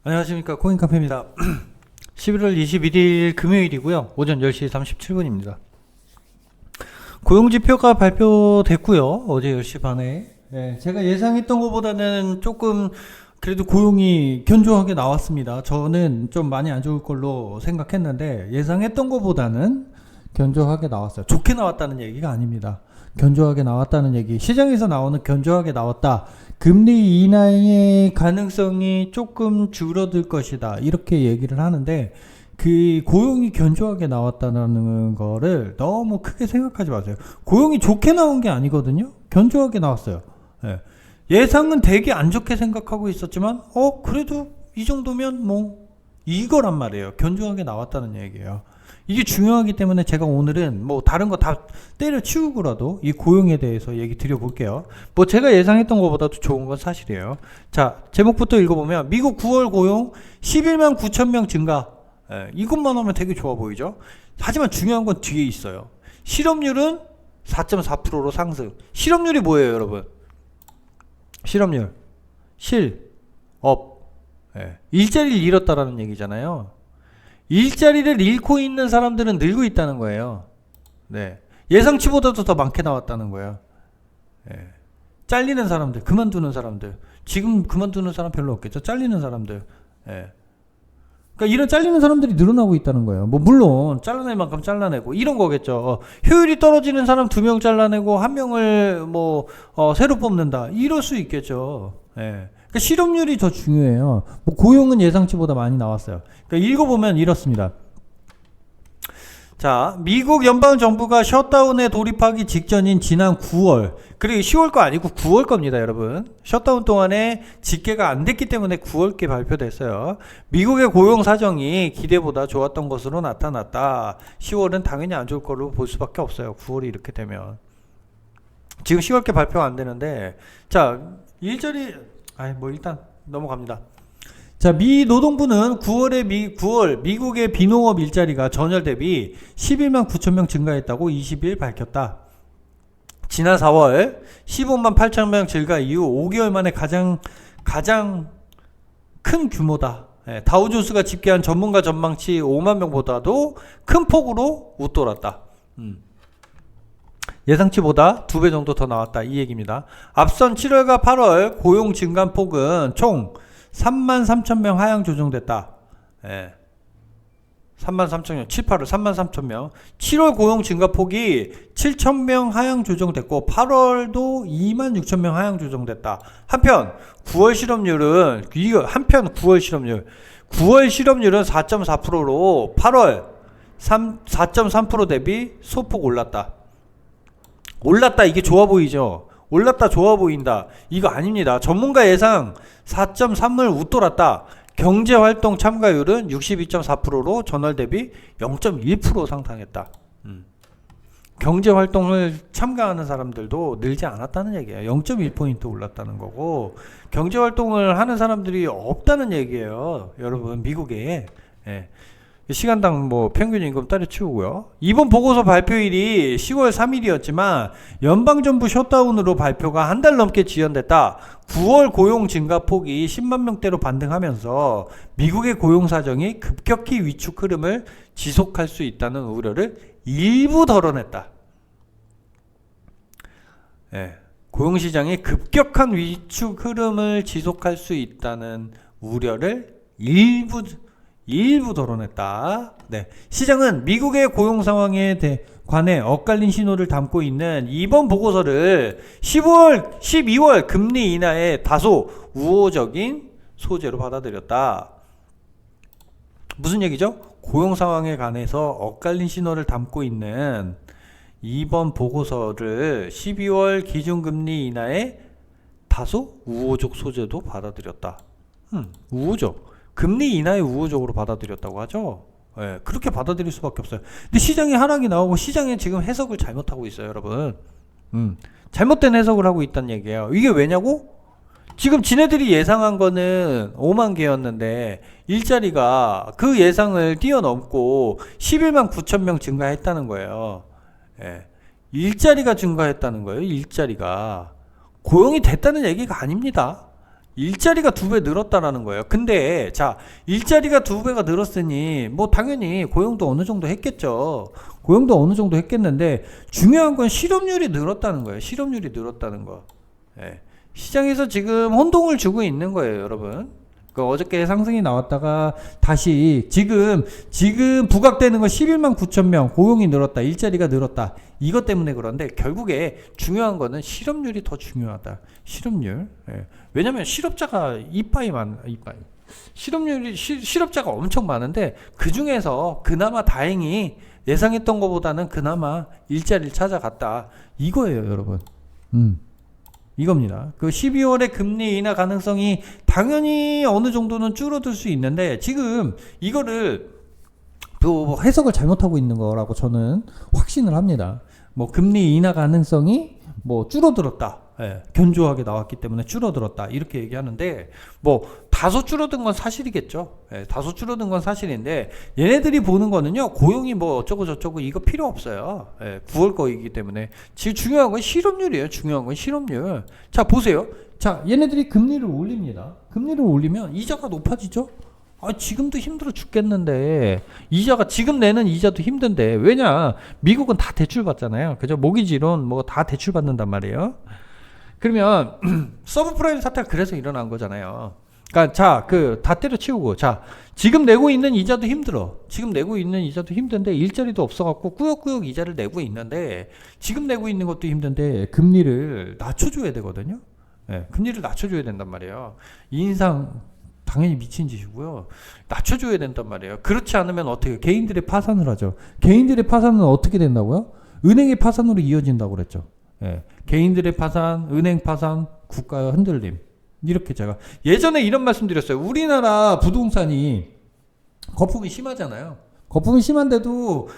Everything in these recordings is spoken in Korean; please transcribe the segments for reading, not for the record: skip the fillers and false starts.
안녕하십니까, 코인카페입니다. 11월 21일 금요일이고요. 오전 10시 37분입니다. 고용지표가 발표됐고요. 어제 10시 반에. 제가 예상했던 것보다는 조금 그래도 고용이 견조하게 나왔습니다. 저는 좀 많이 안 좋을 걸로 생각했는데 예상했던 것보다는 견조하게 나왔어요. 좋게 나왔다는 얘기가 아닙니다. 견조하게 나왔다는 얘기. 시장에서 나오는 견조하게 나왔다. 금리 인하의 가능성이 조금 줄어들 것이다. 이렇게 얘기를 하는데 그 고용이 견조하게 나왔다는 거를 너무 크게 생각하지 마세요. 고용이 좋게 나온 게 아니거든요. 견조하게 나왔어요. 예상은 되게 안 좋게 생각하고 있었지만 그래도 이 정도면 뭐 이거란 말이에요. 견조하게 나왔다는 얘기예요. 이게 중요하기 때문에 제가 오늘은 뭐 다른 거 다 때려치우고라도 이 고용에 대해서 얘기 드려볼게요. 뭐 제가 예상했던 것보다도 좋은 건 사실이에요. 자, 제목부터 읽어보면 미국 9월 고용 11만 9천 명 증가. 이것만 하면 되게 좋아 보이죠. 하지만 중요한 건 뒤에 있어요. 실업률은 4.4%로 상승. 실업률이 뭐예요, 여러분? 실업률, 실업, 일자리를 잃었다라는 얘기잖아요. 일자리를 잃고 있는 사람들은 늘고 있다는 거예요. 예상치보다도 더 많게 나왔다는 거예요. 잘리는 사람들, 그만두는 사람들. 지금 그만두는 사람 별로 없겠죠. 잘리는 사람들. 그러니까 이런 잘리는 사람들이 늘어나고 있다는 거예요. 뭐 물론 잘라낼 만큼 잘라내고 이런 거겠죠. 효율이 떨어지는 사람 2명 잘라내고 1명을 뭐 새로 뽑는다. 이럴 수 있겠죠. 그러니까 실업률이 더 중요해요. 뭐 고용은 예상치보다 많이 나왔어요. 그러니까 읽어보면 이렇습니다. 자, 미국 연방정부가 셧다운에 돌입하기 직전인 지난 9월, 그리고 10월 거 아니고 9월 겁니다, 여러분. 셧다운 동안에 집계가 안 됐기 때문에 9월께 발표됐어요. 미국의 고용 사정이 기대보다 좋았던 것으로 나타났다. 10월은 당연히 안 좋을 걸로 볼 수밖에 없어요. 9월이 이렇게 되면. 지금 10월께 발표가 안 되는데, 자, 일자리, 일단 넘어갑니다. 자, 미 노동부는 9월 미국의 비농업 일자리가 전월 대비 11만 9천 명 증가했다고 20일 밝혔다. 지난 4월 15만 8천 명 증가 이후 5개월 만에 가장 큰 규모다. 다우존스가 집계한 전문가 전망치 5만 명보다도 큰 폭으로 웃돌았다. 예상치보다 2배 정도 더 나왔다. 이 얘기입니다. 앞선 7월과 8월 고용 증가폭은 총 3만 3천 명 하향 조정됐다. 3만 3천 명, 7, 8월 3만 3천 명. 7월 고용 증가폭이 7천 명 하향 조정됐고 8월도 2만 6천 명 하향 조정됐다. 한편 9월 실업률은 9월 실업률은 4.4%로 8월 4.3% 대비 소폭 올랐다. 올랐다, 이게 좋아 보이죠? 올랐다, 좋아 보인다. 이거 아닙니다. 전문가 예상 4.3을 웃돌았다. 경제활동 참가율은 62.4%로 전월 대비 0.1% 상승했다. 경제활동을 참가하는 사람들도 늘지 않았다는 얘기예요. 0.1포인트 올랐다는 거고, 경제활동을 하는 사람들이 없다는 얘기예요. 여러분, 미국에. 시간당 뭐 평균 임금 때려치우고요. 이번 보고서 발표일이 10월 3일이었지만 연방정부 셧다운으로 발표가 한 달 넘게 지연됐다. 9월 고용 증가폭이 10만 명대로 반등하면서 미국의 고용 사정이 급격히 위축 흐름을 지속할 수 있다는 우려를 일부 덜어냈다. 고용시장이 급격한 위축 흐름을 지속할 수 있다는 우려를 일부 덜어냈다. 시장은 미국의 고용 상황에 관해 엇갈린 신호를 담고 있는 이번 보고서를 12월 금리 인하의 다소 우호적인 소재로 받아들였다. 무슨 얘기죠? 고용 상황에 관해서 엇갈린 신호를 담고 있는 이번 보고서를 12월 기준금리 인하의 다소 우호적 소재도 받아들였다. 우호적. 금리 인하에 우호적으로 받아들였다고 하죠. 그렇게 받아들일 수밖에 없어요. 근데 시장에 하락이 나오고 시장에 지금 해석을 잘못하고 있어요, 여러분. 잘못된 해석을 하고 있다는 얘기예요. 이게 왜냐고? 지금 지네들이 예상한 거는 5만 개였는데 일자리가 그 예상을 뛰어넘고 11만 9천 명 증가했다는 거예요. 일자리가 증가했다는 거예요. 일자리가. 고용이 됐다는 얘기가 아닙니다. 일자리가 2배 늘었다라는 거예요. 근데 자, 일자리가 2배가 늘었으니 뭐 당연히 고용도 어느 정도 했겠죠. 고용도 어느 정도 했겠는데 중요한 건 실업률이 늘었다는 거예요. 실업률이 늘었다는 거. 예. 시장에서 지금 혼동을 주고 있는 거예요, 여러분. 그 어저께 상승이 나왔다가 다시 지금 부각되는 건 11만 9천 명 고용이 늘었다, 일자리가 늘었다, 이것 때문에 그런데 결국에 중요한 거는 실업률이 더 중요하다. 실업률. 예. 왜냐면 실업자가 이빠이 실업자가 엄청 많은데 그 중에서 그나마 다행히 예상했던 것보다는 그나마 일자리를 찾아갔다, 이거예요, 여러분. 이겁니다. 그 12월에 금리 인하 가능성이 당연히 어느 정도는 줄어들 수 있는데 지금 이거를 또 해석을 잘못하고 있는 거라고 저는 확신을 합니다. 뭐 금리 인하 가능성이 뭐 줄어들었다. 예, 견조하게 나왔기 때문에 줄어들었다, 이렇게 얘기하는데 뭐 다소 줄어든 건 사실이겠죠. 예, 다소 줄어든 건 사실인데 얘네들이 보는 거는요, 고용이 뭐 어쩌고 저쩌고 이거 필요 없어요. 예, 9월 거이기 때문에 지금 중요한 건 실업률이에요. 중요한 건 실업률. 자, 보세요. 자, 얘네들이 금리를 올립니다. 금리를 올리면 이자가 높아지죠. 아, 지금도 힘들어 죽겠는데 이자가, 지금 내는 이자도 힘든데, 왜냐, 미국은 다 대출 받잖아요. 그죠? 모기지론 뭐 다 대출 받는단 말이에요. 그러면 서브프라임 사태가 그래서 일어난 거잖아요. 그러니까 자, 다 때려치우고, 자, 지금 내고 있는 이자도 힘들어. 지금 내고 있는 이자도 힘든데 일자리도 없어갖고 꾸역꾸역 이자를 내고 있는데, 지금 내고 있는 것도 힘든데 금리를 낮춰줘야 되거든요. 네, 금리를 낮춰줘야 된단 말이에요. 인상 당연히 미친 짓이고요. 낮춰줘야 된단 말이에요. 그렇지 않으면 어떻게, 개인들의 파산을 하죠. 개인들의 파산은 어떻게 된다고요? 은행의 파산으로 이어진다고 그랬죠. 예. 개인들의 파산, 은행 파산, 국가의 흔들림. 이렇게 제가 예전에 이런 말씀 드렸어요. 우리나라 부동산이 거품이 심하잖아요. 거품이 심한데도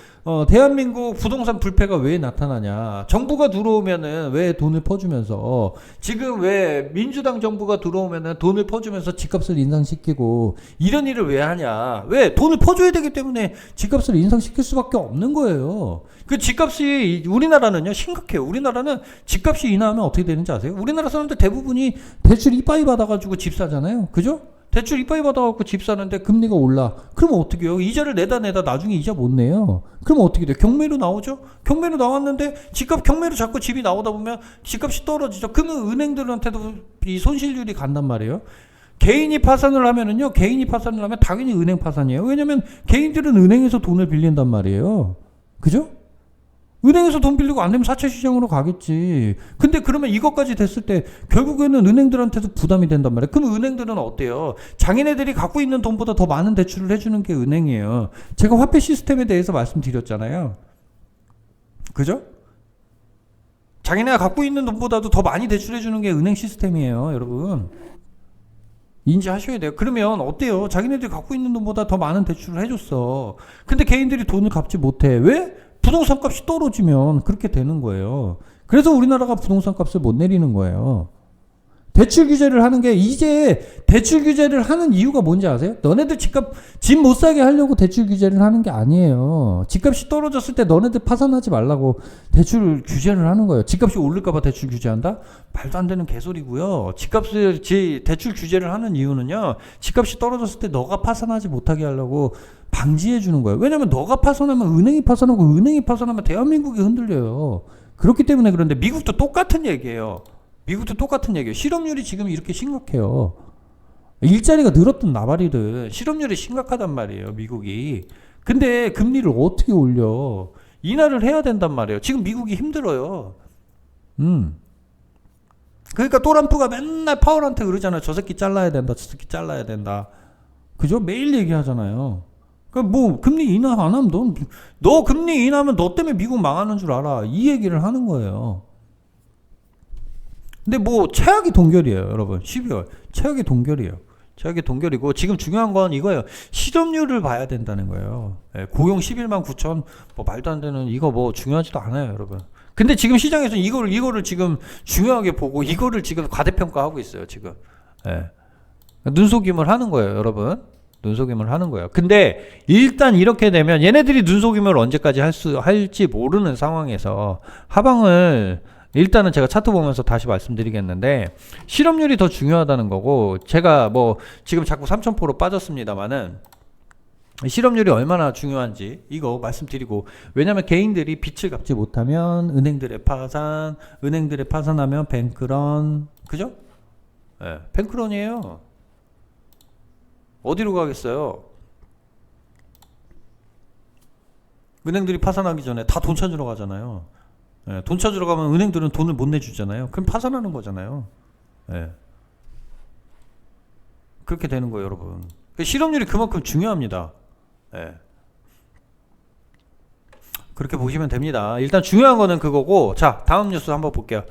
대한민국 부동산 불패가 왜 나타나냐. 정부가 들어오면은 왜 돈을 퍼주면서, 지금 왜 민주당 정부가 들어오면은 돈을 퍼주면서 집값을 인상시키고 이런 일을 왜 하냐. 왜? 돈을 퍼줘야 되기 때문에 집값을 인상시킬 수밖에 없는 거예요. 그 집값이, 우리나라는요, 심각해요. 우리나라는 집값이 인하하면 어떻게 되는지 아세요? 우리나라 사람들 대부분이 대출 이빠이 받아가지고 집 사잖아요. 그죠? 대출 이빠이 받아갖고 집 사는데 금리가 올라. 그러면 어떻게 해요? 이자를 내다 나중에 이자 못 내요. 그러면 어떻게 돼요? 경매로 나오죠? 경매로 나왔는데 경매로 자꾸 집이 나오다 보면 집값이 떨어지죠. 그러면 은행들한테도 이 손실률이 간단 말이에요. 개인이 파산을 하면 당연히 은행 파산이에요. 왜냐면 개인들은 은행에서 돈을 빌린단 말이에요. 그죠? 은행에서 돈 빌리고 안 되면 사채 시장으로 가겠지. 근데 그러면 이것까지 됐을 때 결국에는 은행들한테도 부담이 된단 말이에요. 그럼 은행들은 어때요? 자기네들이 갖고 있는 돈보다 더 많은 대출을 해주는 게 은행이에요. 제가 화폐 시스템에 대해서 말씀드렸잖아요. 그죠? 자기네가 갖고 있는 돈보다도 더 많이 대출해주는 게 은행 시스템이에요, 여러분. 인지하셔야 돼요. 그러면 어때요? 자기네들이 갖고 있는 돈보다 더 많은 대출을 해줬어. 근데 개인들이 돈을 갚지 못해. 왜? 부동산 값이 떨어지면 그렇게 되는 거예요. 그래서 우리나라가 부동산 값을 못 내리는 거예요. 대출 규제를 하는 게, 이제 대출 규제를 하는 이유가 뭔지 아세요? 너네들 집 못 사게 하려고 대출 규제를 하는 게 아니에요. 집값이 떨어졌을 때 너네들 파산하지 말라고 대출 규제를 하는 거예요. 집값이 오를까봐 대출 규제한다? 말도 안 되는 개소리고요. 대출 규제를 하는 이유는요, 집값이 떨어졌을 때 너가 파산하지 못하게 하려고 방지해 주는 거예요. 왜냐면 너가 파산하면 은행이 파산하고, 은행이 파산하면 대한민국이 흔들려요. 그렇기 때문에. 그런데 미국도 똑같은 얘기예요. 실업률이 지금 이렇게 심각해요. 일자리가 늘었던 나발이든 실업률이 심각하단 말이에요, 미국이. 근데 금리를 어떻게 올려? 인하를 해야 된단 말이에요. 지금 미국이 힘들어요. 그러니까 트럼프가 맨날 파월한테 그러잖아요. 저 새끼 잘라야 된다, 저 새끼 잘라야 된다. 그죠? 매일 얘기하잖아요. 그러니까 뭐 금리 인하 안 하면 너 금리 인하하면 너 때문에 미국 망하는 줄 알아. 이 얘기를 하는 거예요. 근데 뭐 최악이 동결이에요, 여러분. 12월 최악이 동결이고 지금 중요한 건 이거예요. 실업률을 봐야 된다는 거예요. 고용 11만 9천 뭐 말도 안 되는, 이거 뭐 중요하지도 않아요, 여러분. 근데 지금 시장에서 이거를 지금 중요하게 보고 이거를 지금 과대평가하고 있어요, 지금. 눈속임을 하는 거예요, 여러분. 눈속임을 하는 거예요. 근데 일단 이렇게 되면 얘네들이 눈속임을 언제까지 할지 모르는 상황에서 하방을 일단은 제가 차트 보면서 다시 말씀드리겠는데 실업률이 더 중요하다는 거고, 제가 뭐 지금 자꾸 3,000% 빠졌습니다만은 실업률이 얼마나 중요한지 이거 말씀드리고, 왜냐면 개인들이 빚을 갚지 못하면 은행들의 파산, 은행들의 파산하면 뱅크런, 그죠? 예, 뱅크런이에요. 어디로 가겠어요? 은행들이 파산하기 전에 다 돈 찾으러 가잖아요. 예, 돈 찾으러 가면 은행들은 돈을 못 내주잖아요. 그럼 파산하는 거잖아요. 예, 그렇게 되는 거예요, 여러분. 실업률이 그만큼 중요합니다. 예, 그렇게 보시면 됩니다. 일단 중요한 거는 그거고, 자, 다음 뉴스 한번 볼게요.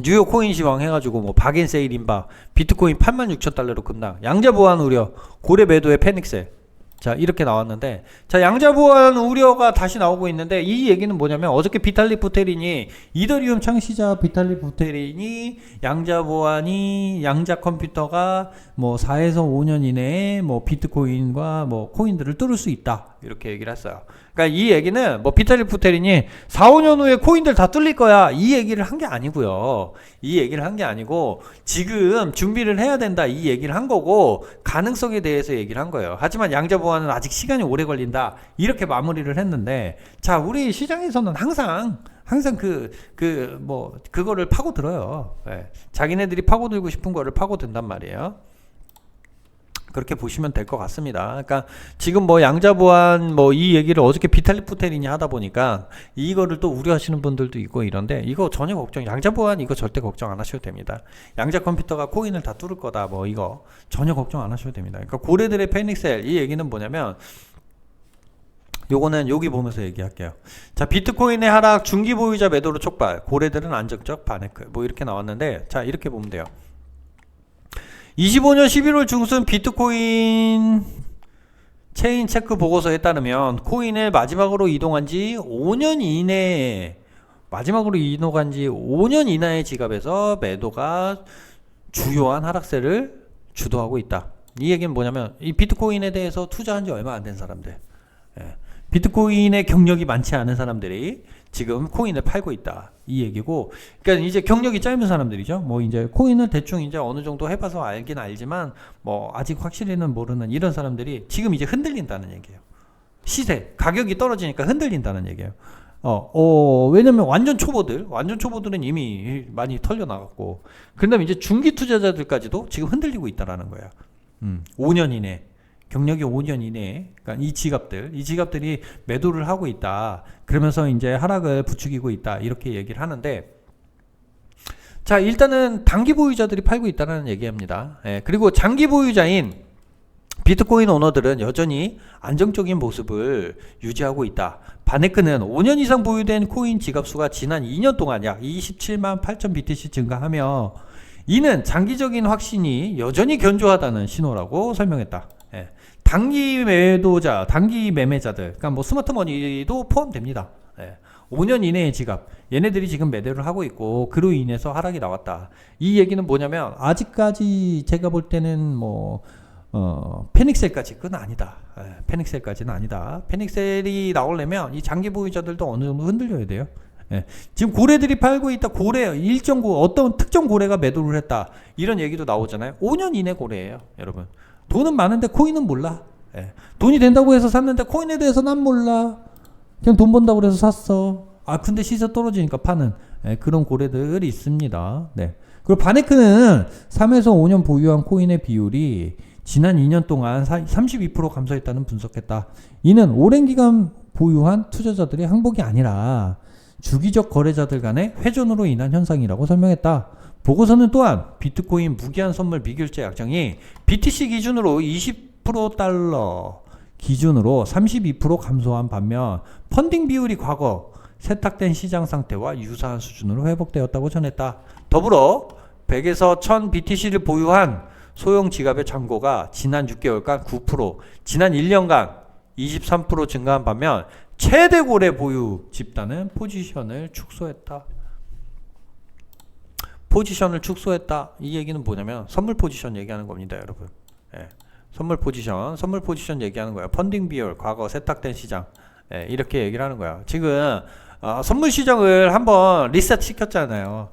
뉴욕 코인 시황 해가지고 뭐 박앤세일 인바, 비트코인 86,000달러로 급락, 양자 보안 우려, 고래 매도의 패닉셀. 자, 이렇게 나왔는데, 자, 양자 보안 우려가 다시 나오고 있는데, 이 얘기는 뭐냐면 어저께 비탈릭 부테린이, 이더리움 창시자 비탈릭 부테린이 양자 보안이, 양자 컴퓨터가 뭐 4에서 5년 이내에 뭐 비트코인과 뭐 코인들을 뚫을 수 있다, 이렇게 얘기를 했어요. 그러니까 이 얘기는 뭐 비탈릭 부테린이 4, 5년 후에 코인들 다 뚫릴 거야, 이 얘기를 한 게 아니고요. 이 얘기를 한 게 아니고 지금 준비를 해야 된다, 이 얘기를 한 거고, 가능성에 대해서 얘기를 한 거예요. 하지만 양자 보안은 아직 시간이 오래 걸린다, 이렇게 마무리를 했는데, 자, 우리 시장에서는 항상 그거를 파고들어요. 네. 자기네들이 파고들고 싶은 거를 파고든단 말이에요. 그렇게 보시면 될 것 같습니다. 그러니까 지금 뭐 양자 보안 뭐 이 얘기를 어저께 비탈릭 부테린이 하다 보니까 이거를 또 우려하시는 분들도 있고 이런데, 이거 전혀 걱정, 양자 보안 이거 절대 걱정 안 하셔도 됩니다. 양자 컴퓨터가 코인을 다 뚫을 거다, 뭐 이거 전혀 걱정 안 하셔도 됩니다. 그러니까 고래들의 패닉셀, 이 얘기는 뭐냐면, 요거는 여기 보면서 얘기할게요. 자, 비트코인의 하락, 중기 보유자 매도로 촉발, 고래들은 안정적 반해크, 뭐 이렇게 나왔는데, 자, 이렇게 보면 돼요. 25년 11월 중순 비트코인 체인 체크 보고서에 따르면 코인을 마지막으로 이동한 지 5년 이내에, 마지막으로 이동한 지 5년 이내의 지갑에서 매도가 주요한 하락세를 주도하고 있다. 이 얘기는 뭐냐면, 이 비트코인에 대해서 투자한 지 얼마 안 된 사람들, 예, 비트코인의 경력이 많지 않은 사람들이 지금 코인을 팔고 있다, 이 얘기고, 그러니까 이제 경력이 짧은 사람들이죠. 뭐 이제 코인을 대충 이제 어느 정도 해봐서 알긴 알지만 뭐 아직 확실히는 모르는 이런 사람들이 지금 이제 흔들린다는 얘기예요. 시세, 가격이 떨어지니까 흔들린다는 얘기예요. 왜냐면 완전 초보들은 이미 많이 털려 나갔고, 그 다음에 이제 중기 투자자들까지도 지금 흔들리고 있다라는 거야. 5년 이내. 경력이 5년 이내에, 그러니까 이 지갑들이 매도를 하고 있다, 그러면서 이제 하락을 부추기고 있다, 이렇게 얘기를 하는데, 자, 일단은 단기 보유자들이 팔고 있다는 얘기합니다. 예, 그리고 장기 보유자인 비트코인 오너들은 여전히 안정적인 모습을 유지하고 있다. 바네크는 5년 이상 보유된 코인 지갑수가 지난 2년 동안 약 27만 8천 BTC 증가하며, 이는 장기적인 확신이 여전히 견조하다는 신호라고 설명했다. 예. 단기 매도자, 단기 매매자들, 그러니까 뭐 스마트머니도 포함됩니다. 예. 5년 이내의 지갑, 얘네들이 지금 매도를 하고 있고, 그로 인해서 하락이 나왔다. 이 얘기는 뭐냐면, 아직까지 제가 볼 때는 뭐 패닉셀까지는 아니다. 예. 패닉셀까지는 아니다. 패닉셀이 나오려면 이 장기 보유자들도 어느 정도 흔들려야 돼요. 예. 지금 고래들이 팔고 있다. 고래, 어떤 특정 고래가 매도를 했다, 이런 얘기도 나오잖아요. 5년 이내 고래예요, 여러분. 돈은 많은데 코인은 몰라. 예. 돈이 된다고 해서 샀는데 코인에 대해서 난 몰라. 그냥 돈 번다고 해서 샀어. 근데 시세 떨어지니까 파는, 예, 그런 고래들이 있습니다. 네. 그리고 바네크는 3에서 5년 보유한 코인의 비율이 지난 2년 동안 32% 감소했다는 분석했다. 이는 오랜 기간 보유한 투자자들의 항복이 아니라 주기적 거래자들 간의 회전으로 인한 현상이라고 설명했다. 보고서는 또한 비트코인 무기한 선물 미결제 약정이 BTC 기준으로 20% 기준으로 32% 감소한 반면 펀딩 비율이 과거 세탁된 시장 상태와 유사한 수준으로 회복되었다고 전했다. 더불어 100에서 1000 BTC를 보유한 소형 지갑의 잔고가 지난 6개월간 9%, 지난 1년간 23% 증가한 반면 최대 고래 보유 집단은 포지션을 축소했다. 이 얘기는 뭐냐면 선물 포지션 얘기하는 겁니다, 여러분. 예. 선물 포지션 얘기하는 거야. 펀딩 비율, 과거 세탁된 시장, 예, 이렇게 얘기를 하는 거야. 지금 선물 시장을 한번 리셋 시켰잖아요.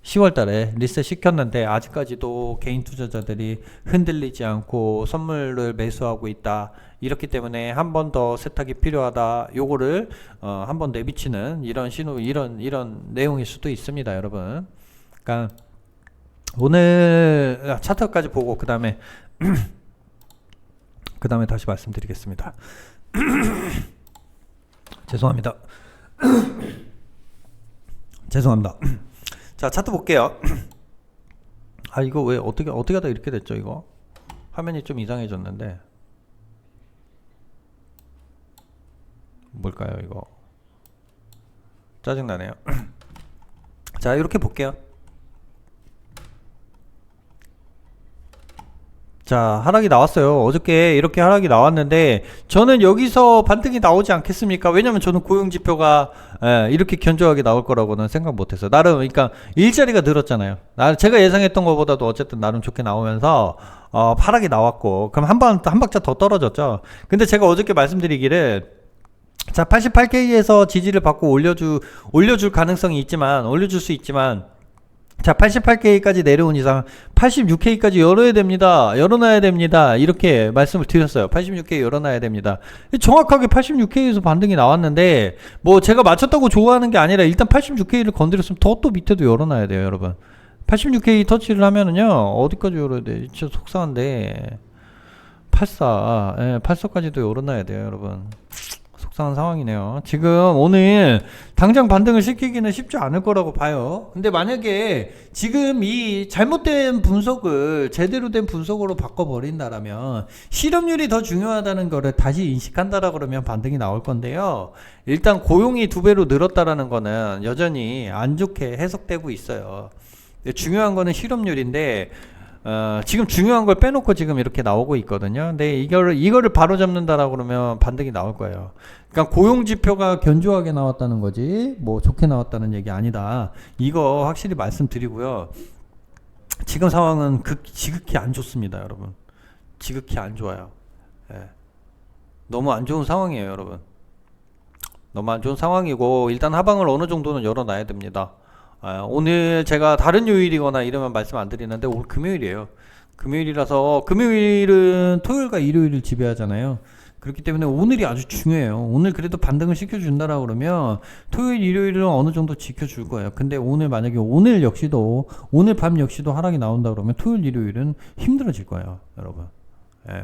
10월 달에 리셋 시켰는데 아직까지도 개인 투자자들이 흔들리지 않고 선물을 매수하고 있다. 이렇기 때문에 한 번 더 세탁이 필요하다. 요거를 한 번 내비치는 이런 신호, 이런 내용일 수도 있습니다, 여러분. 그러니까 오늘 차트까지 보고 그 다음에 다시 말씀드리겠습니다. 죄송합니다. 죄송합니다. 자, 차트 볼게요. 이거 왜 어떻게 하다 이렇게 됐죠? 이거 화면이 좀 이상해졌는데 뭘까요? 이거 짜증나네요. 자, 이렇게 볼게요. 자, 하락이 나왔어요. 어저께 이렇게 하락이 나왔는데 저는 여기서 반등이 나오지 않겠습니까? 왜냐면 저는 고용지표가 이렇게 견조하게 나올 거라고는 생각 못했어요. 나름 그러니까 일자리가 늘었잖아요. 제가 예상했던 것보다도 어쨌든 나름 좋게 나오면서 하락이 나왔고, 그럼 한 박자 더 떨어졌죠. 근데 제가 어저께 말씀드리기를, 자, 88K에서 지지를 받고 올려줄 가능성이 있지만, 올려줄 수 있지만, 자, 88K까지 내려온 이상 86K까지 열어놔야 됩니다. 이렇게 말씀을 드렸어요. 86K 열어놔야 됩니다. 정확하게 86K에서 반등이 나왔는데, 뭐 제가 맞췄다고 좋아하는 게 아니라 일단 86K를 건드렸으면 또 밑에도 열어놔야 돼요, 여러분. 86K 터치를 하면은요, 어디까지 열어야 돼? 진짜 속상한데 84까지도 열어놔야 돼요, 여러분. 속상한 상황이네요. 지금 오늘 당장 반등을 시키기는 쉽지 않을 거라고 봐요. 근데 만약에 지금 이 잘못된 분석을 제대로 된 분석으로 바꿔버린다라면, 실업률이 더 중요하다는 거를 다시 인식한다라 그러면 반등이 나올 건데요. 일단 고용이 2배로 늘었다라는 거는 여전히 안 좋게 해석되고 있어요. 중요한 거는 실업률인데, 지금 중요한 걸 빼놓고 지금 이렇게 나오고 있거든요. 근데 이거를 바로 잡는다라고 그러면 반등이 나올 거예요. 그러니까 고용 지표가 견조하게 나왔다는 거지, 뭐 좋게 나왔다는 얘기 아니다. 이거 확실히 말씀드리고요. 지금 상황은 지극히 안 좋습니다, 여러분. 지극히 안 좋아요. 예. 너무 안 좋은 상황이에요, 여러분. 너무 안 좋은 상황이고, 일단 하방을 어느 정도는 열어놔야 됩니다. 오늘 제가 다른 요일이거나 이러면 말씀 안 드리는데 오늘 금요일이에요. 금요일이라서, 금요일은 토요일과 일요일을 지배하잖아요. 그렇기 때문에 오늘이 아주 중요해요. 오늘 그래도 반등을 시켜준다라 그러면 토요일, 일요일은 어느 정도 지켜줄 거예요. 근데 오늘 만약에 오늘 밤 역시도 하락이 나온다 그러면 토요일, 일요일은 힘들어질 거예요, 여러분.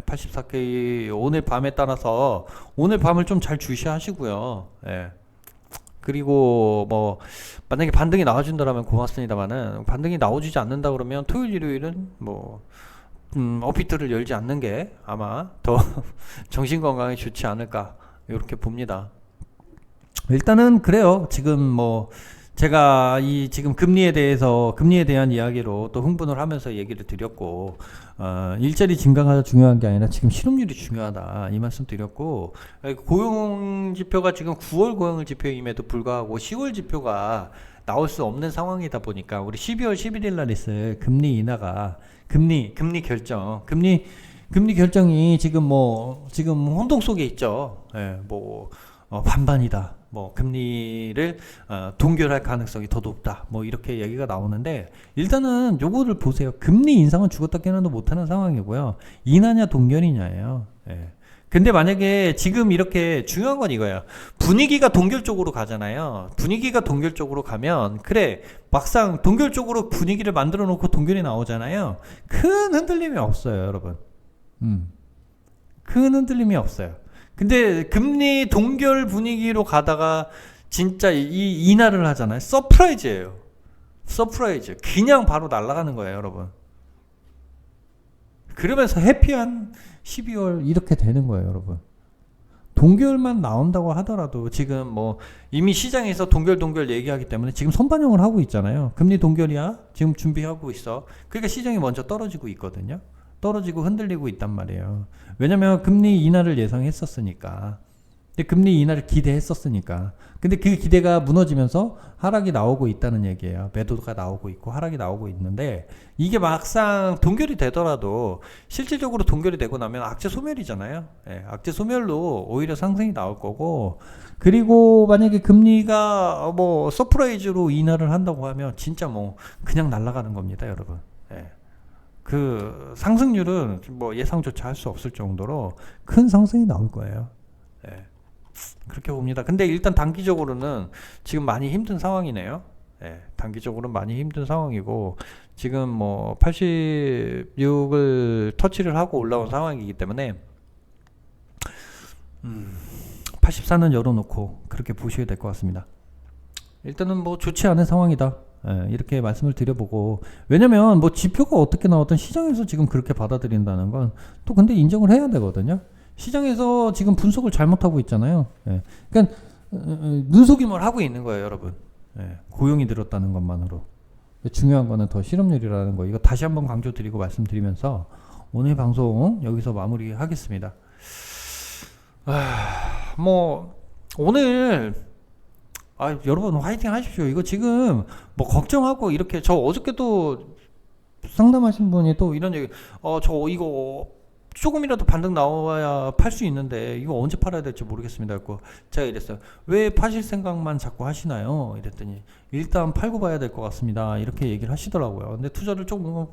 84K 오늘 밤에 따라서 오늘 밤을 좀 잘 주시하시고요. 그리고 뭐 만약에 반등이 나와준다라면 고맙습니다만은, 반등이 나오지 않는다 그러면 토요일, 일요일은 뭐 어피트를 열지 않는 게 아마 더 정신 건강에 좋지 않을까, 이렇게 봅니다. 일단은 그래요. 지금 뭐 제가 지금 금리에 대한 이야기로 또 흥분을 하면서 얘기를 드렸고, 일자리 증가가 중요한 게 아니라 지금 실업률이 중요하다, 이 말씀 드렸고, 고용 지표가 지금 9월 고용 지표임에도 불구하고 10월 지표가 나올 수 없는 상황이다 보니까, 우리 12월 11일 날 있을 금리 인하가, 금리 결정이 지금 혼동 속에 있죠. 반반이다. 뭐 금리를 동결할 가능성이 더 높다, 뭐 이렇게 얘기가 나오는데, 일단은 요거를 보세요. 금리 인상은 죽었다 깨어나도 못하는 상황이고요. 인하냐 동결이냐예요. 근데 만약에 지금 이렇게 중요한 건 이거예요. 분위기가 동결 쪽으로 가잖아요. 분위기가 동결 쪽으로 가면, 그래, 막상 동결 쪽으로 분위기를 만들어 놓고 동결이 나오잖아요. 큰 흔들림이 없어요, 여러분. 큰 흔들림이 없어요. 근데 금리 동결 분위기로 가다가 진짜 이 인하를 하잖아요. 서프라이즈예요. 서프라이즈. 그냥 바로 날아가는 거예요, 여러분. 그러면서 해피한 12월 이렇게 되는 거예요, 여러분. 동결만 나온다고 하더라도 지금 뭐 이미 시장에서 동결 얘기하기 때문에 지금 선반영을 하고 있잖아요. 금리 동결이야? 지금 준비하고 있어. 그러니까 시장이 먼저 떨어지고 있거든요. 떨어지고 흔들리고 있단 말이에요. 왜냐면 금리 인하를 예상했었으니까. 근데 금리 인하를 기대했었으니까. 근데 그 기대가 무너지면서 하락이 나오고 있다는 얘기예요. 매도가 나오고 있고 하락이 나오고 있는데 이게 막상 동결이 되더라도 실질적으로 동결이 되고 나면 악재 소멸이잖아요. 예, 악재 소멸로 오히려 상승이 나올 거고, 그리고 만약에 금리가 뭐 서프라이즈로 인하를 한다고 하면 진짜 뭐 그냥 날아가는 겁니다, 여러분. 예. 그 상승률은 뭐 예상조차 할 수 없을 정도로 큰 상승이 나올 거예요. 예. 그렇게 봅니다. 근데 일단 단기적으로는 지금 많이 힘든 상황이네요. 예, 단기적으로는 많이 힘든 상황이고, 지금 뭐 86을 터치를 하고 올라온 상황이기 때문에 84는 열어놓고 그렇게 보셔야 될 것 같습니다. 일단은 뭐 좋지 않은 상황이다. 예, 이렇게 말씀을 드려보고, 왜냐면 뭐 지표가 어떻게 나왔든 시장에서 지금 그렇게 받아들인다는 건 또 근데 인정을 해야 되거든요. 시장에서 지금 분석을 잘못하고 있잖아요. 예. 그러니까 눈속임을 하고 있는 거예요, 여러분. 예. 고용이 늘었다는 것만으로. 중요한 거는 더 실업률이라는 거. 이거 다시 한번 강조드리고 말씀드리면서 오늘 방송 여기서 마무리하겠습니다. 뭐 오늘 여러분 화이팅 하십시오. 이거 지금 뭐 걱정하고 이렇게, 저 어저께도 상담하신 분이 또 이런 얘기, 저 이거 조금이라도 반등 나와야 팔 수 있는데 이거 언제 팔아야 될지 모르겠습니다. 그래서 제가 이랬어요. 왜 파실 생각만 자꾸 하시나요? 이랬더니 일단 팔고 봐야 될 것 같습니다. 이렇게 얘기를 하시더라고요. 근데 투자를 조금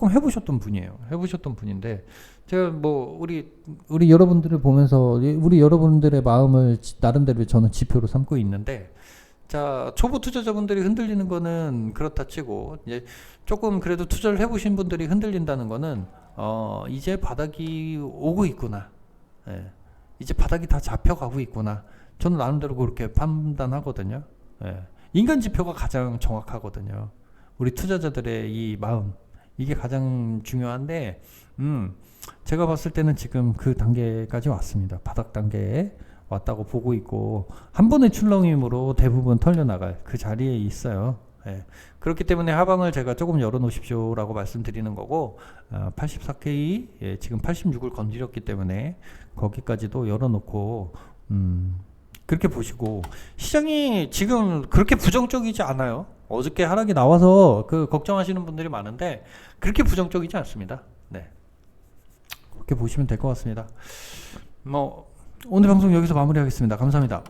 해보셨던 분이에요. 해보셨던 분인데, 제가 뭐 우리 여러분들을 보면서 우리 여러분들의 마음을 나름대로 저는 지표로 삼고 있는데, 자, 초보 투자자분들이 흔들리는 거는 그렇다 치고, 이제 조금 그래도 투자를 해보신 분들이 흔들린다는 거는 이제 바닥이 오고 있구나. 예. 이제 바닥이 다 잡혀가고 있구나. 저는 나름대로 그렇게 판단하거든요. 예. 인간 지표가 가장 정확하거든요. 우리 투자자들의 이 마음, 이게 가장 중요한데, 제가 봤을 때는 지금 그 단계까지 왔습니다. 바닥 단계에 왔다고 보고 있고, 한 번의 출렁임으로 대부분 털려나갈 그 자리에 있어요. 예. 그렇기 때문에 하방을 제가 조금 열어놓으십시오 라고 말씀드리는 거고, 84K, 예, 지금 86을 건드렸기 때문에 거기까지도 열어놓고, 그렇게 보시고, 시장이 지금 그렇게 부정적이지 않아요. 어저께 하락이 나와서 그 걱정하시는 분들이 많은데 그렇게 부정적이지 않습니다. 네, 그렇게 보시면 될 것 같습니다. 뭐 오늘 방송 여기서 마무리하겠습니다. 감사합니다.